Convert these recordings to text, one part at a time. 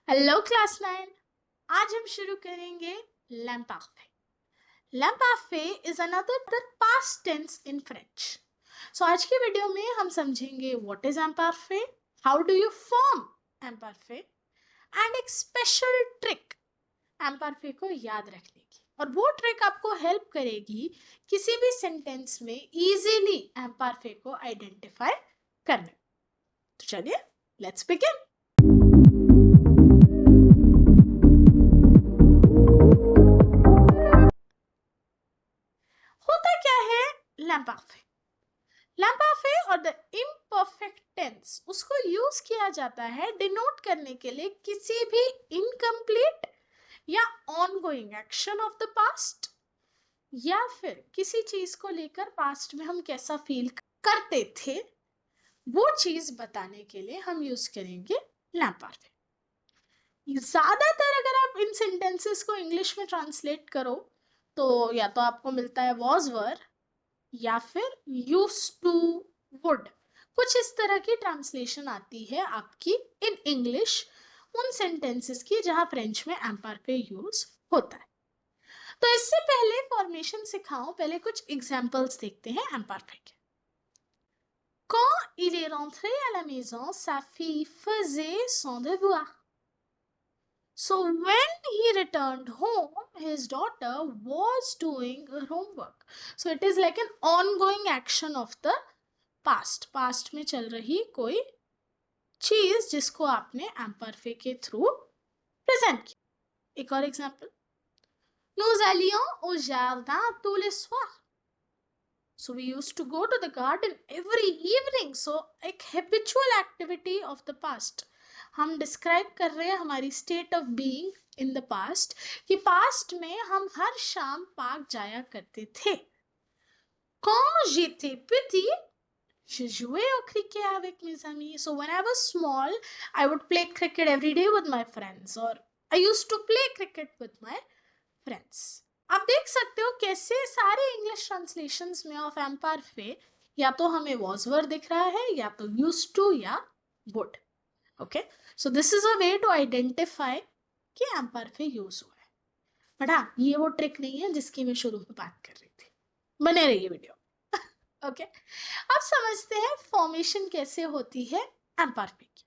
Hello class 9। आज हम शुरू करेंगे l'imparfait. L'imparfait is another past tense in French. So आज की वीडियो में हम समझेंगे what is imparfait, how do you form imparfait and एक स्पेशल ट्रिक imparfait को याद रखने की, और वो ट्रिक आपको हेल्प करेगी किसी भी सेंटेंस में इजीली imparfait को आइडेंटिफाई करने। तो चलिए लेट्स बिगिन। होता क्या है l'imparfait? l'imparfait और द imperfect टेंस उसको यूज किया जाता है डिनोट करने के लिए किसी भी इनकम्प्लीट या ongoing action of the past, या फिर किसी चीज को लेकर पास्ट में हम कैसा फील करते थे वो चीज बताने के लिए हम यूज करेंगे l'imparfait। ज्यादातर अगर आप इन सेंटेंसेस को इंग्लिश में ट्रांसलेट करो तो या तो आपको मिलता है was were या फिर used to would, कुछ इस तरह की ट्रांसलेशन आती है आपकी इन इंग्लिश उन सेंटेंसेस की जहां फ्रेंच में imparfait यूज होता है। तो इससे पहले फॉर्मेशन सिखाओ, पहले कुछ एग्जांपल्स देखते हैं imparfait के। Quand il est rentré à la maison, sa fille faisait son devoir. So when he returned home, his daughter was doing her homework. So it is like an ongoing action of the past में चल रही कोई चीज जिसको आपने imperfait के through present किया। एक और example, nous allions au jardin tous les soirs. So we used to go to the garden every evening. So एक habitual activity of the past हम डिस्क्राइब कर रहे हैं हमारी state of being in the past कि past में हम हर शाम पार्क जाया करते थे। Quand j'étais petit, je jouais au cricket avec mes amis. So when I was small, I would play cricket every day with my friends, or I used to play cricket with my friends. आप देख सकते हो कैसे सारे English translations में of imperfect या तो हमें was were दिख रहा है या तो used to या would. Okay, so this is a way to identify कि imperfect यूज हुआ है। बट हाँ, ये वो ट्रिक नहीं है जिसकी मैं शुरू में बात कर रही थी। बने रहिए वीडियो। ओके, अब समझते हैं फॉर्मेशन कैसे होती है imperfect की।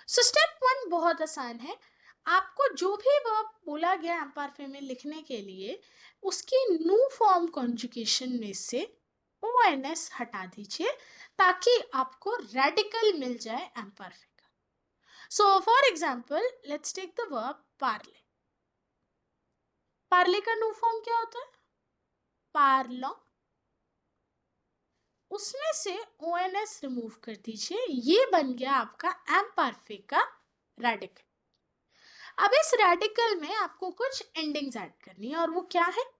सो स्टेप 1 बहुत आसान है। आपको जो भी वर्ब बोला गया imperfect में लिखने के लिए उसकी न्यू फॉर्म कॉन्जुगेशन में से ONS हटा दीजिए ताकि आपको रेडिकल मिल जाए imperfect। So, for example, let's take the verb parler. Parler का न्यू फॉर्म क्या होता है? Parlons. उसमें से ONS रिमूव कर दीजिए, ये बन गया आपका imperfect का रेडिकल। अब इस रेडिकल में आपको कुछ एंडिंग्स ऐड करनी है, और वो क्या है?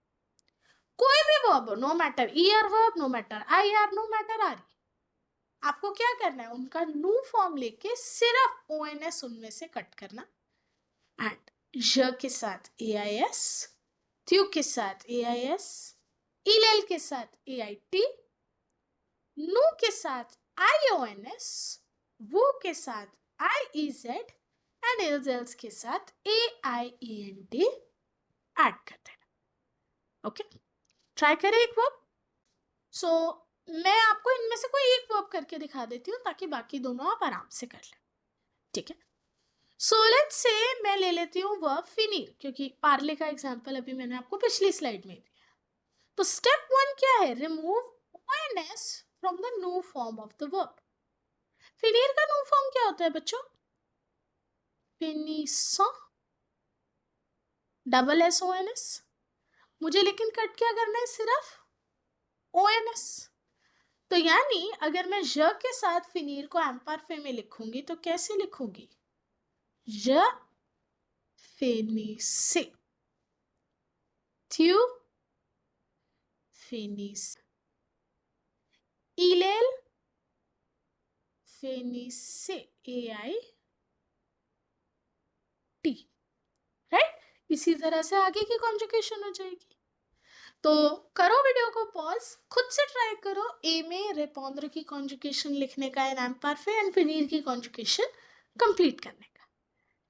कोई भी verb, no matter ER verb, no matter IR, no matter RE, आपको क्या करना है? उनका न्यू फॉर्म लेके सिर्फ ONS उनमें से कट करना। एंड ज के साथ AIS, त्यू के साथ AIS, इलेल के साथ AIT, नू के साथ IONS, वो के साथ IEZ एंड इल्स के साथ AIENT ऐड कर देना। ओके, ट्राई करें एक वर्ब। सो मैं आपको इनमें से कोई एक वर्ब करके दिखा देती हूँ ताकि बाकी दोनों आप आराम से कर लें। ठीक है, सो लेट्स से मैं ले लेती हूँ वर्ब फिनीर, क्योंकि पार्ले का एग्जांपल अभी मैंने आपको पिछली स्लाइड में दिया। तो स्टेप 1 क्या है? Remove ONS from the new form of the verb. फिनीर का न्यू फॉर्म क्या होता है बच्चों? फिनिसॉ, डबल SONS। मुझे लेकिन कट क्या करना है? सिर्फ ONS। तो यानी अगर मैं ज के साथ फिनीर को imperfect में लिखूंगी तो कैसे लिखूंगी? ज फिनिसे, त्यू फिनिस, इलेल फिनिसे AIT, राइट? इसी तरह से आगे की कॉन्जुगेशन हो जाएगी। तो करो वीडियो को पॉज, खुद से ट्राई करो ए में रेपोंद्र की कॉन्जुगेशन लिखने का इन imperfect एंड फिनीर की कॉन्जुगेशन कंप्लीट करने का।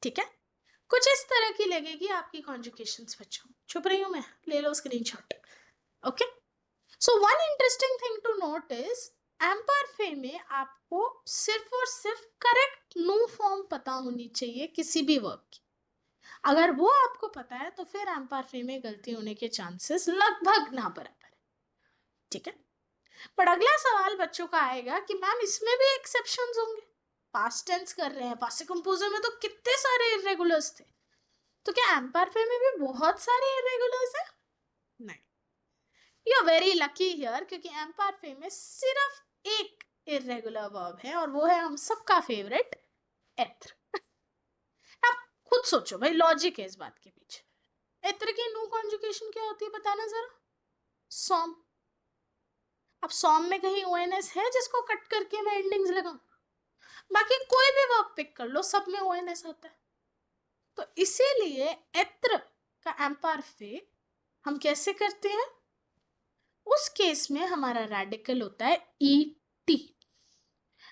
ठीक है, कुछ इस तरह की लगेगी आपकी कॉन्जुगेशंस बच्चों। चुप रही हूं मैं, ले लो screenshot. Okay, so one interesting thing to note is एम्परफे में आपको सिर्फ और सिर्फ करेक्ट नो फॉर्म पता होनी चाहिए किसी भी वर्ब की। अगर वो आपको पता है तो फिर एम्परफे में गलती होने के चांसेस लगभग ना बराबर है। ठीक है, पर अगला सवाल बच्चों का आएगा कि मैम इसमें भी एक्सेप्शंस होंगे, पास्ट टेंस कर रहे हैं, पास्ट कंपोजर में तो कितने सारे इरेगुलर्स थे, तो क्या एम्परफे में भी बहुत सारे इरेगुलर्स हैं? नहीं, you are very lucky here, क्योंकि एम्परफे में सिर्फ एक इरेगुलर वर्ब है और वो है हम सबका फेवरेट एत्र। आप खुद सोचो भाई, लॉजिक है इस बात के पीछे। एत्र की नो कॉन्जुगेशन क्या होती है बताना जरा। सॉम। अब सॉम में कहीं ओएनएस है जिसको कट करके मैं एंडिंग्स लगाऊं? बाकी कोई भी वर्ब पिक कर लो, सब में ओएनएस आता है। तो इसीलिए एत्र का एम्परफे हम कैसे करते हैं? उस केस में हमारा रेडिकल होता है ई टी।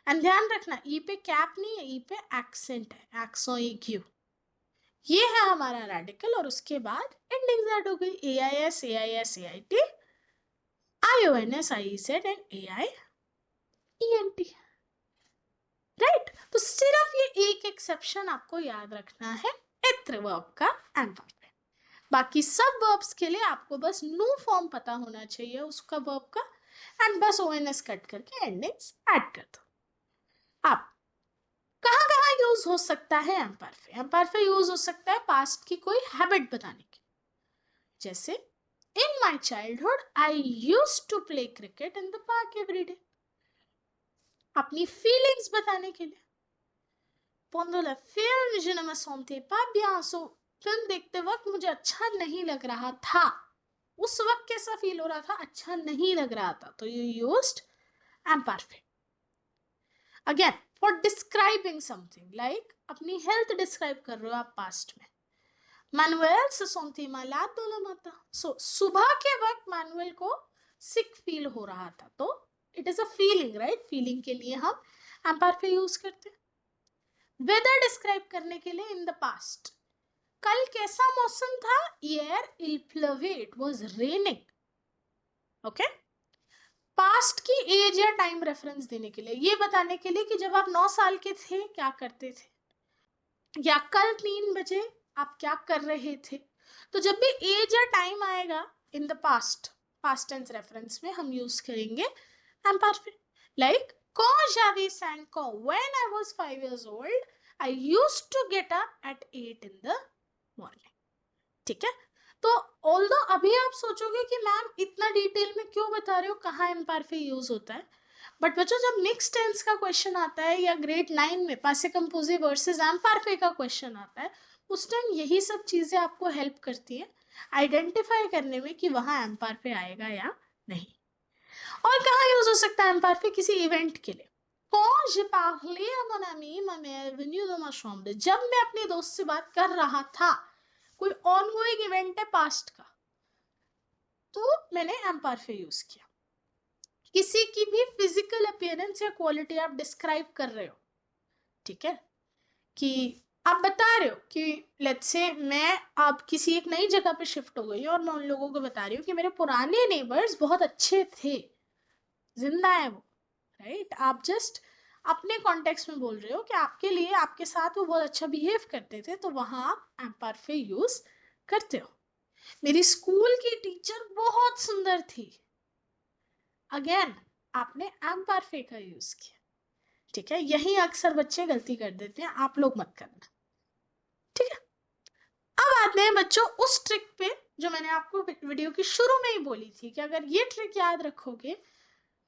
एंड ध्यान रखना, ई पे कैप नहीं है, ई पे एक्सेंट है, एक्सो ई क्यू। ये है हमारा रेडिकल और उसके बाद एंडिंग्स ऐड हो गई, A I S, A I S, A I T, I O N S, I E Z and A I E N T. Right, तो सिर्फ ये एक एक्सेप्शन आपको याद रखना है एत्र वर्ब का एम्परफे। बाकी सब वर्ब्स के लिए आपको बस नो फॉर्म पता होना चाहिए उसका वर्ब का, एंड बस ओएनएस कट करके एंडिंग्स ऐड कर दो। आप कहाँ कहाँ यूज हो सकता है एम्परफे? एम्परफे यूज हो सकता है पास्ट की कोई हैबिट बताने के, जैसे in my childhood I used to play cricket in the park every day. अपनी फीलिंग्स बताने के लिए, pendant la film je ne me sentais pas bien, so film देखते वक्त मुझे अच्छा नहीं लग रहा था, उस वक्त कैसा फील हो रहा था, अच्छा नहीं लग रहा था, तो यू यूज्ड एम्परफे। Again for describing something, like अपनी हेल्थ डिस्क्राइब कर रहे हो आप पास्ट में, मैनुअल से सोंती माला दोनों माता, सो सुबह के वक्त मैनुअल को सिक फील हो रहा था, तो it is a feeling, right? Feeling के लिए हम एम्परफे यूज करते हैं। वेदर डिस्क्राइब करने के लिए इन द पास्ट, कल कैसा मौसम था, ईयर इल प्लवे, it was raining. Okay, past की एज या टाइम रेफरेंस देने के लिए, ये बताने के लिए कि जब आप 9 साल के थे क्या करते थे, या कल 3 बजे आप क्या कर रहे थे। तो जब भी एज या टाइम आएगा in the past, past tense reference में हम यूज करेंगे एम्परफे। लाइक quand j'avais 5 ans, when I was 5 years old, I used to get up at 8 in the morning। ठीक है, तो ऑल्दो अभी आप सोचोगे कि मैम इतना डिटेल में क्यों बता रहे हो, कहाँ एम्परफे यूज होता है, बट बच्चों जब मिक्स टेंस का क्वेश्चन आता है या ग्रेड 9 में पासे कंपोजिव वर्सेस एम्परफे का क्वेश्चन आता है, उस टाइम यही सब चीजें आपको हेल्प करती हैं आइडेंटिफाई करने में कि वहां एम्परफे आएगा या नहीं। और कहाँ यूज हो सकता है एम्परफे? किसी इवेंट के लिए, quand je parlais à mon ami, ma mère est venue dans ma chambre, जब मैं अपने दोस्त से बात कर रहा था, कोई ऑनगोइंग इवेंट है पास्ट का, तो मैंने एम्परफे यूज किया। किसी की भी फिजिकल अपीयरेंस या क्वालिटी आप डिस्क्राइब कर रहे हो, ठीक है, कि आप बता रहे हो कि लेट्स से मैं अब किसी एक नई जगह पे शिफ्ट हो गई और मैं उन लोगों को बता रही हूँ कि मेरे पुराने नेबर्स बहुत अच्छे थे, जिंदा है वो, राइट? आप जस्ट अपने कॉन्टेक्स्ट में बोल रहे हो कि आपके लिए, आपके साथ वो बहुत अच्छा बिहेव करते थे, तो वहां आप एम्परफे यूज करते हो। मेरी स्कूल की टीचर बहुत सुंदर थी, अगेन आपने एम्परफे का यूज किया। ठीक है, यही अक्सर बच्चे गलती कर देते हैं, आप लोग मत करना। ठीक है, अब आते हैं बच्चों उस ट्रिक पे जो मैंने आपको वीडियो की शुरू में ही बोली थी कि अगर ये ट्रिक याद रखोगे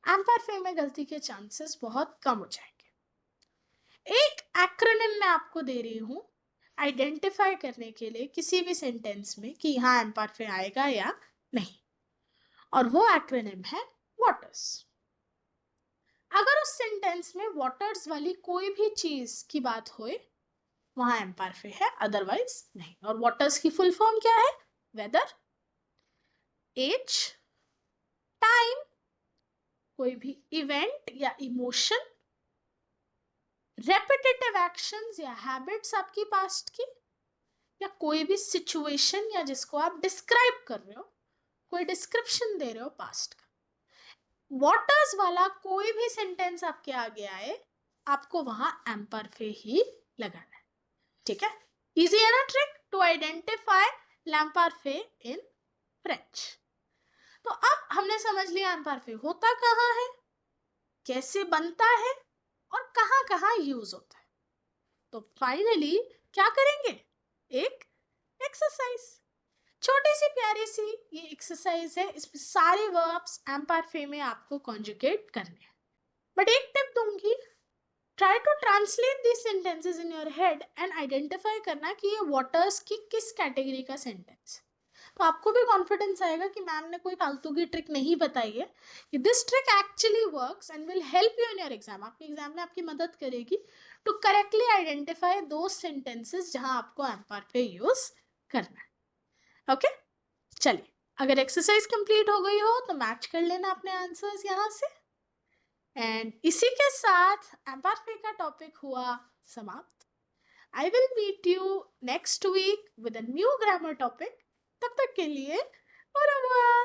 एम्परफे में गलती के चांसेस बहुत कम हो जाएंगे। एक एक्रोनिम मैं आपको दे रही हूं आइडेंटिफाई करने के लिए किसी भी सेंटेंस में कि यहाँ एम्परफे आएगा या नहीं, और वो एक्रोनिम है वाटर्स। अगर उस सेंटेंस में वाटर्स वाली कोई भी चीज की बात होए वहां एम्परफे है, अदरवाइज नहीं। और वाटर्स की फुल फॉर्म क्या है? वेदर, एज, टाइम, कोई भी इवेंट या इमोशन, रेपिटेटिव एक्शंस या हैबिट्स आपकी पास्ट की, या कोई भी सिचुएशन या जिसको आप डिस्क्राइब कर रहे हो, कोई डिस्क्रिप्शन दे रहे हो पास्ट का, वॉटर्स वाला कोई भी सेंटेंस आपके आगे आए, आपको वहां एम्परफे ही लगाना है. ठीक है, इजी है ना ट्रिक टू आइडेंटिफाई लैम्पारफे इन फ्रेंच. तो अब हमने समझ लिया एम्परफे होता कहाँ है, कैसे बनता है और कहाँ कहाँ यूज होता है. तो फाइनली क्या करेंगे, एक एक्सरसाइज, छोटी सी प्यारी सी ये एक्सरसाइज है. इसमें सारे वर्ब्स एम्परफे में आपको कॉन्जुगेट करने हैं. बट एक टिप दूंगी, try to translate this sentences in your head and identify करना कि ये वाटर्स की किस कैटेगरी का सेंटेंस. तो आपको भी कॉन्फिडेंस आएगा कि मैम ने कोई फालतू की ट्रिक नहीं बताई है. This trick actually works and will help you in your exam. आपके एग्जाम में आपकी मदद करेगी टू करेक्टली आइडेंटिफाई दो सेंटेंसेस जहां आपको एम्परफे यूज करना है. ओके, चलिए, अगर एक्सरसाइज कंप्लीट हो गई हो तो मैच कर लेना अपने आंसर्स यहाँ से. एंड इसी के साथ एम्पैथी का टॉपिक हुआ समाप्त. I will meet you next week with a new grammar topic. तब तक के लिए au revoir.